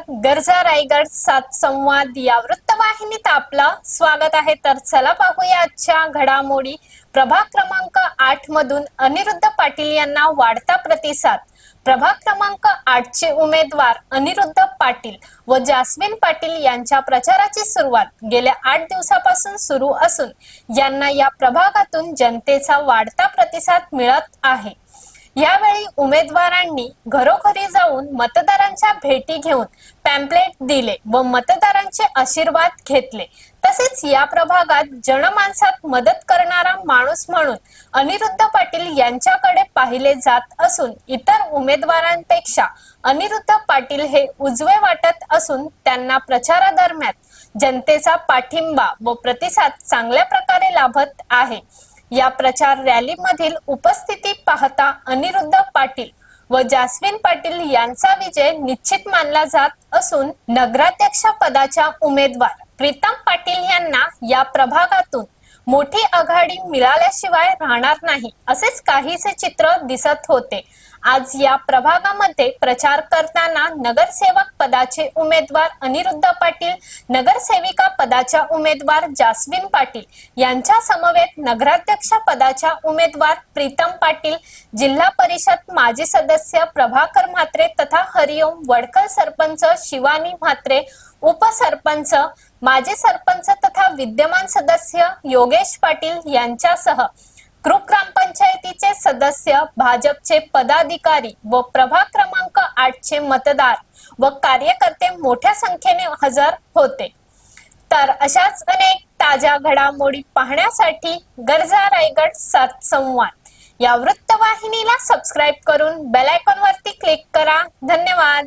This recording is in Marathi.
गरजा रायगड सात संवाद या वृत्तवाहिनीत आपलं स्वागत आहे। तर चला पाहूया आजच्या घडामोडी। प्रभाग क्रमांक 8 मधून अनिरुद्ध पाटील यांना वाढता प्रतिसाद। प्रभाग क्रमांक 8 चे उमेदवार अनिरुद्ध पाटील व जास्मिन पाटील यांच्या प्रचाराची सुरुवात गेल्या 8 दिवसापासून सुरू असून यांना या प्रभागातून जनतेचा वाढता प्रतिसाद मिळत आहे। यावेळी उमेदवारांनी घरोघरी जाऊन मतदारांच्या भेटी घेऊन पॅम्पलेट दिले व मतदारांचे आशीर्वाद घेतले। तसेच या प्रभागात जनमानसात मदत करणारा माणूस म्हणून अनिरुद्ध पाटील यांच्याकडे पाहिले जात असून इतर उमेदवारांपेक्षा अनिरुद्ध पाटील हे उजवे वाटत असून त्यांना प्रचारादरम्यान जनतेचा पाठिंबा व प्रतिसाद चांगल्या प्रकारे लाभत आहे। या प्रचार रॅली मधील उपस्थिती पाहता अनिरुद्ध पाटील व जास्मिन पाटील यांचा विजय निश्चित मानला जात असून नगराध्यक्ष पदाच्या उमेदवार प्रीतम पाटील यांना या प्रभागातून मोठी आघाडी मिळाल्याशिवाय राहणार नाही असेच काहीसे चित्र दिसत होते। आज या प्रभागामध्ये प्रचार करताना नगरसेवक पदाचे उमेदवार अनिरुद्ध पाटील, नगरसेविका पदाच्या उमेदवार जास्मिन पाटील यांच्या समवेत नगराध्यक्ष पदाच्या उमेदवार प्रीतम पाटील, जिल्हा परिषद माजी सदस्य प्रभाकर म्हात्रे तथा हरिओम वडखल सरपंच शिवानी म्हात्रे, उपसरपंच, माजी सरपंच तथा विद्यमान सदस्य योगेश पाटील यांच्यासह ग्रुप ग्रामपंचायतीचे सदस्य, भाजपचे पदाधिकारी व प्रभाग क्रमांक 8 चे मतदार व कार्यकर्ते मोठ्या संख्येने हजर होते। तर अशाच अनेक ताज्या घडामोडी पाहण्यासाठी गरजा रायगड सात संवाद या वृत्तवाहिनीला सबस्क्राइब करून बेल आयकॉन वरती क्लिक करा। धन्यवाद।